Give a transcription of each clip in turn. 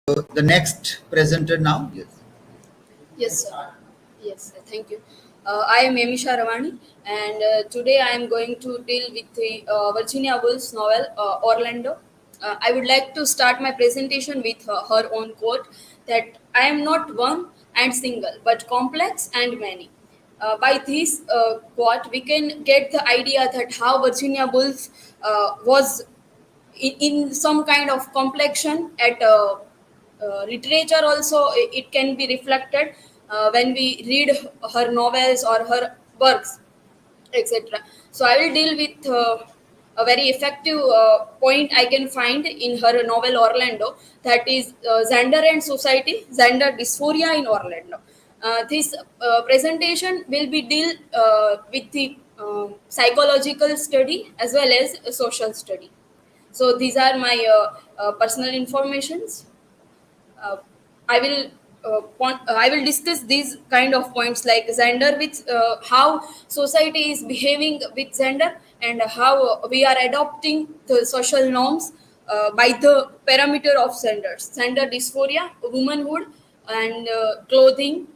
The next presenter now. Yes. Yes, sir. Yes, sir. Thank you. I am Emisha Ravani, and today I am going to deal with the Virginia Woolf's novel Orlando. I would like to start my presentation with her own quote that I am not one and single, but complex and many. By this quote, we can get the idea that how Virginia Woolf was in some kind of complexion at literature also it can be reflected when we read her novels or her works, etc. So I will deal with a very effective point I can find in her novel Orlando, that is Xander and society, Xander dysphoria in Orlando. This presentation will be deal with the psychological study as well as social study. So these are my personal informations. uh, I will I will discuss these kind of points like gender, with how society is behaving with gender and how we are adopting the social norms by the parameter of genders, gender dysphoria, womanhood, and clothing,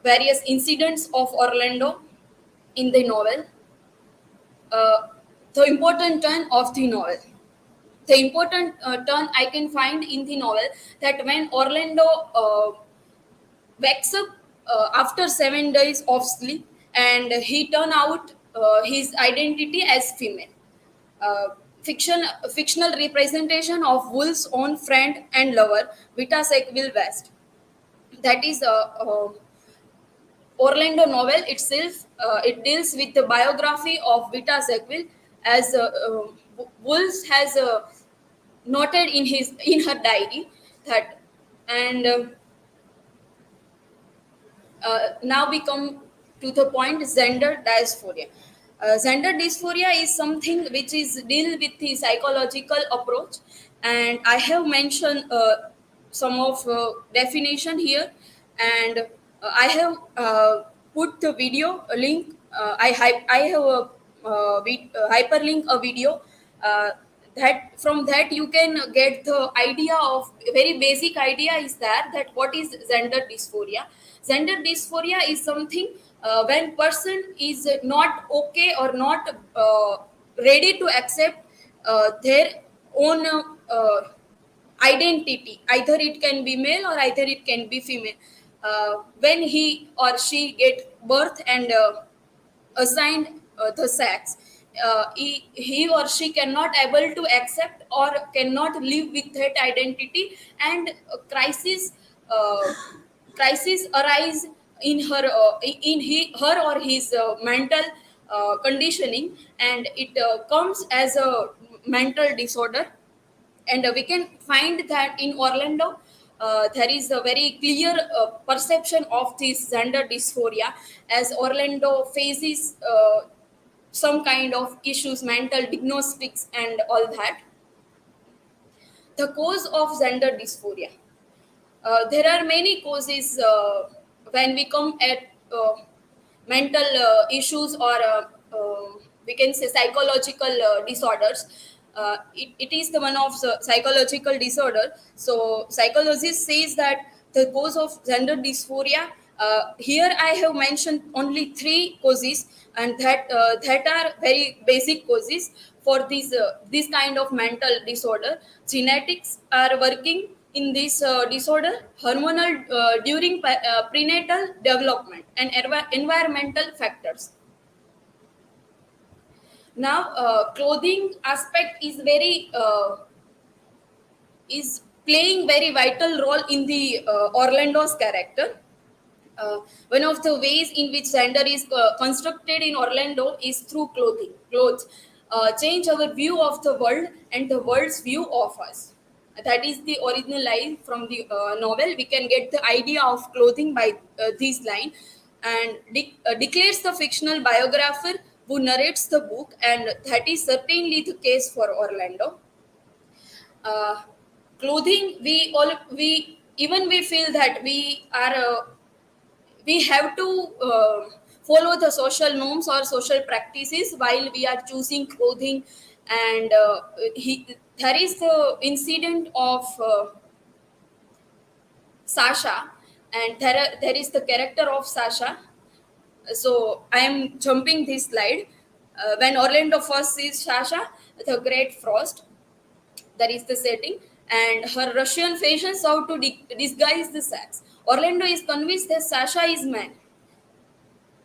various incidents of Orlando in the novel, uh, the important turn of the novel. The important turn I can find in the novel that when Orlando wakes up after 7 days of sleep and he turn out his identity as female. Uh, fictional representation of Wool's own friend and lover, Vita Sackville West. That is Orlando novel itself. It deals with the biography of Vita Sackville, as Wool's has noted in her diary that, and now we come to the point gender dysphoria. Gender dysphoria is something which is deal with the psychological approach, and I have mentioned some of definition here, and I have put the video link. I have hyperlink a video. Uh, that from that you can get the idea of very basic idea is that what is gender dysphoria. Gender dysphoria is something when person is not okay or not ready to accept their own identity. Either it can be male or either it can be female. When he or she get birth and assigned the sex, he or she cannot able to accept or cannot live with that identity, and uh, crisis arise in her or his mental conditioning, and it comes as a mental disorder. And we can find that in Orlando there is a very clear perception of this gender dysphoria, as Orlando faces some kind of issues, mental diagnostics and all that. The cause of gender dysphoria, there are many causes when we come at mental issues or we can say psychological disorders. It is the one of the psychological disorder. So psychologist says that the cause of gender dysphoria, here I have mentioned only three causes, and that are very basic causes for this kind of mental disorder. Genetics are working in this disorder, hormonal during prenatal development, and environmental factors. Now clothing aspect is very is playing very vital role in the Orlando's character. One of the ways in which gender is constructed in Orlando is through clothing. Clothes change our view of the world and the world's view of us. That is the original line from the novel. We can get the idea of clothing by this line, and declares the fictional biographer who narrates the book, and that is certainly the case for Orlando. uh, Clothing, we even we feel that we have to follow the social norms or social practices while we are choosing clothing. And there is the incident of Sasha, and there is the character of Sasha. So I am jumping this slide. When Orlando first sees Sasha, the Great Frost, that is the setting, and her Russian fashions how to disguise the sex. Orlando is convinced that Sasha is man,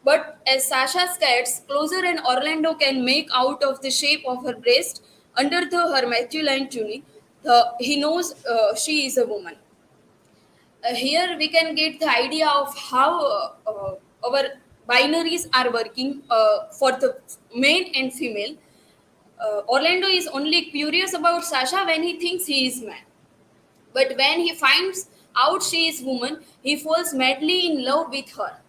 but as Sasha gets closer and Orlando can make out of the shape of her breast under her masculine tunic, he knows she is a woman. Here we can get the idea of how our binaries are working for the male and female. Orlando is only curious about Sasha when he thinks he is man. But when he finds out she is woman, he falls madly in love with her.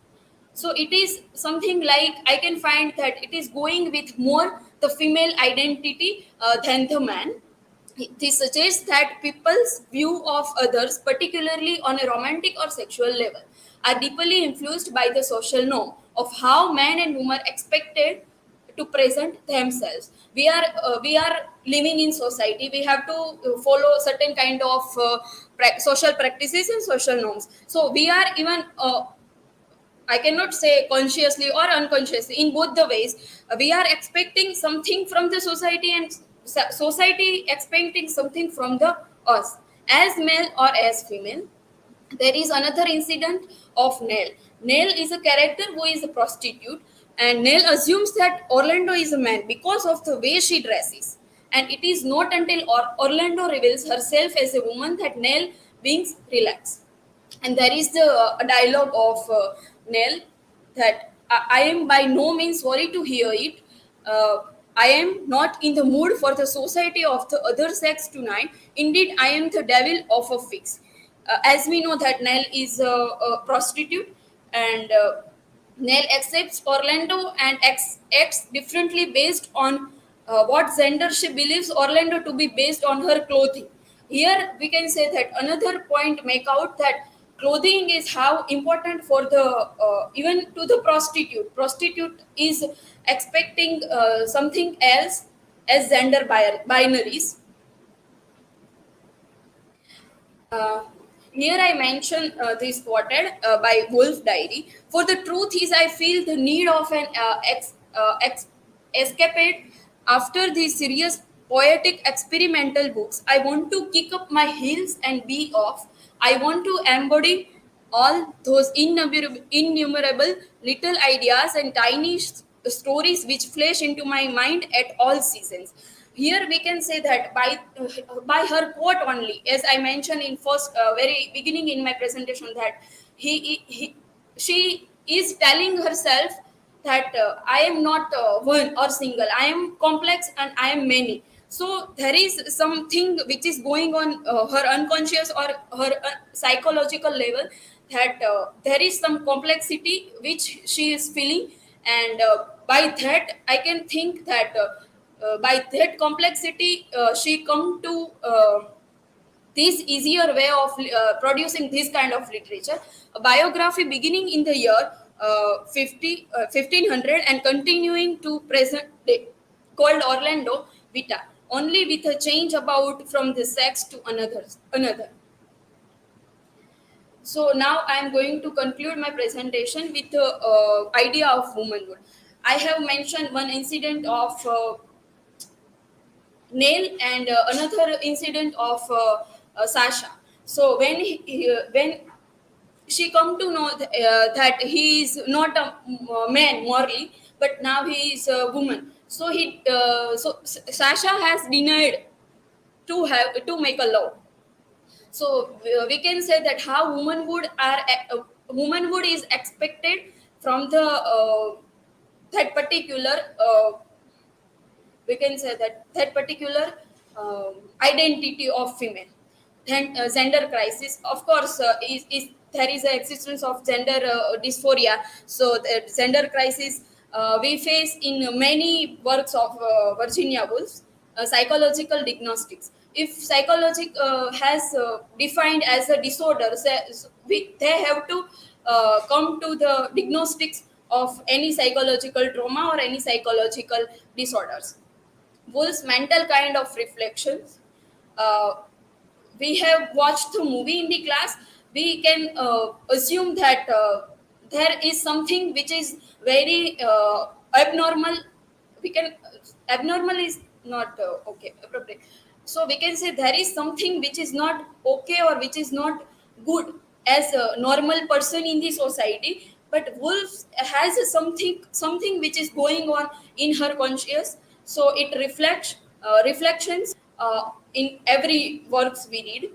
So it is something like I can find that it is going with more the female identity than the man. This suggests that people's view of others, particularly on a romantic or sexual level, are deeply influenced by the social norm of how man and woman are expected to present themselves. We are living in society. We have to follow certain kind of social practices and social norms. So we are even I cannot say consciously or unconsciously. In both the ways, we are expecting something from the society, and society expecting something from the us, as male or as female. There is another incident of Nell. Nell is a character who is a prostitute, and Nell assumes that Orlando is a man because of the way she dresses. And it is not until Orlando reveals herself as a woman that Nell beings relax. And there is the dialogue of Nell that I am by no means sorry to hear it. I am not in the mood for the society of the other sex tonight. Indeed, I am the devil of a fix. As we know that Nell is a prostitute, and Nell accepts Orlando and acts differently based on what gender she believes Orlando to be based on her clothing. Here we can say that another point make out that clothing is how important for the even to the prostitute. Prostitute is expecting something else as gender binaries. Uh, Here I mention this quoted by Wolf Diary. For the truth is, I feel the need of an escapade after these serious poetic experimental books. I want to kick up my heels and be off. I want to embody all those innumerable little ideas and tiny stories which flash into my mind at all seasons. Here we can say that by her quote only, as I mentioned in first very beginning in my presentation, that he she is telling herself that I am not one or single, I am complex and I am many. So there is something which is going on her unconscious or her psychological level, that there is some complexity which she is feeling, and by that I can think that by that complexity she come to this easier way of producing this kind of literature. A biography beginning in the year 1500 and continuing to present day, called Orlando Vita, only with a change about from the sex to another. So now I am going to conclude my presentation with the idea of womanhood. I have mentioned one incident of Neil, and another incident of Sasha. So when she come to know that he is not a man morally, but now he is a woman. So Sasha has denied to make a law. So we can say that how womanhood is expected from the that particular we can say that that particular identity of female. Then gender crisis, of course, is there is an existence of gender dysphoria. So the gender crisis we face in many works of Virginia Woolf. Psychological diagnostics, if psychology has defined as a disorder, they have to come to the diagnostics of any psychological trauma or any psychological disorders. Woolf's mental kind of reflections. Uh, we have watched the movie in the class. we can assume that there is something which is very abnormal. We can abnormal is not okay appropriate, so we can say there is something which is not okay or which is not good as a normal person in the society, but wolf has a something which is going on in her conscious, so it reflects reflections in every works we read.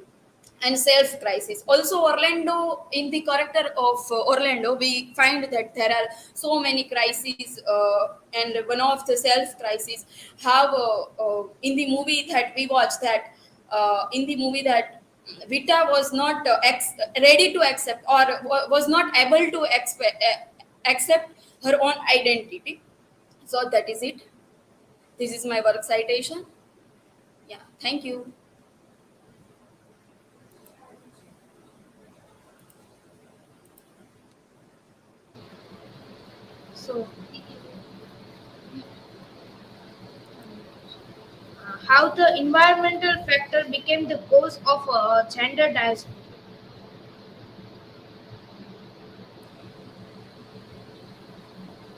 And self crisis also, Orlando, in the character of Orlando, we find that there are so many crises, and one of the self crises have in the movie that we watched, that in the movie that Vita was not ready to accept, or was not able to accept her own identity. So that is it. This is my work citation. Yeah, thank you. So, how the environmental factor became the cause of gender dysphoria.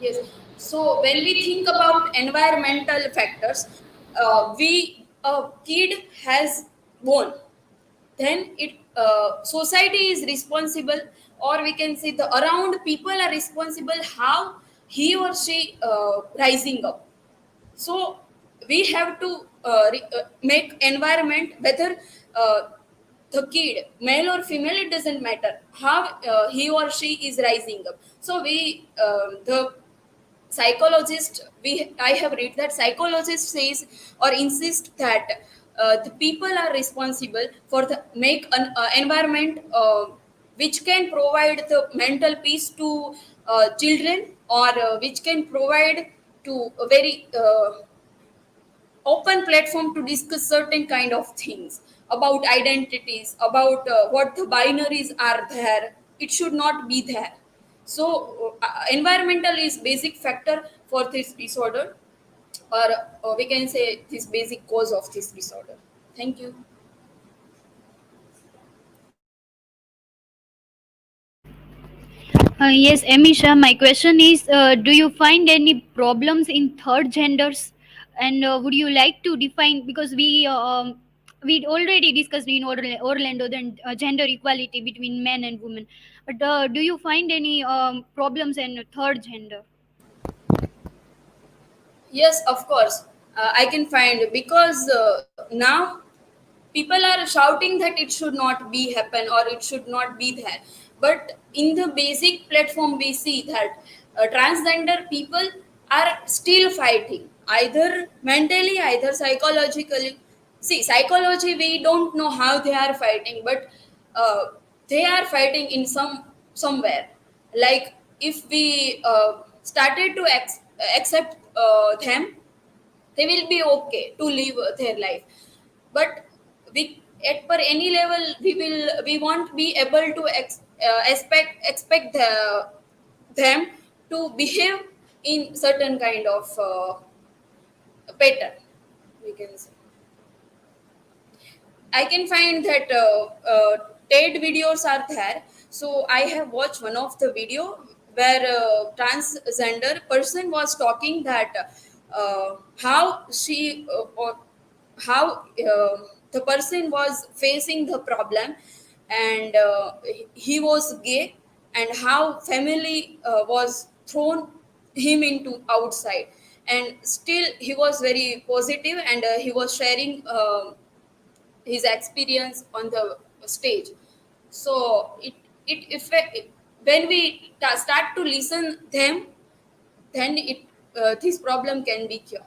Yes. So when we think about environmental factors, we a kid has born, then it society is responsible, or we can say the around people are responsible how he or she rising up. So we have to make environment, whether uh, the kid male or female, it doesn't matter how he or she is rising up. So we the psychologist, we I have read that psychologist says or insist that the people are responsible for the make an environment which can provide the mental peace to children, or which can provide to a very open platform to discuss certain kind of things about identities, about what the binaries are there, it should not be there. So environmental is basic factor for this disorder, or we can say this basic cause of this disorder. Thank you. Yes, Amisha, my question is, do you find any problems in third genders? And would you like to define, because we already discussed in Orlando then gender equality between men and women. But do you find any problems in third gender? Yes, of course. I can find, because now people are shouting that it should not be happen or it should not be there, but in the basic platform we see that transgender people are still fighting, either mentally, either psychologically. See, psychology, we don't know how they are fighting, but uh, they are fighting in somewhere. Like, if we started to accept them, they will be okay to live their life. But we, at per any level, we won't be able to expect them to behave in certain kind of pattern, we can say. I can find that TED videos are there. So I have watched one of the video where a transgender person was talking that how she or how the person was facing the problem, and he was gay, and how family was thrown him into outside, and still he was very positive, and he was sharing his experience on the stage. So it effect, when we start to listen them, then it this problem can be cured.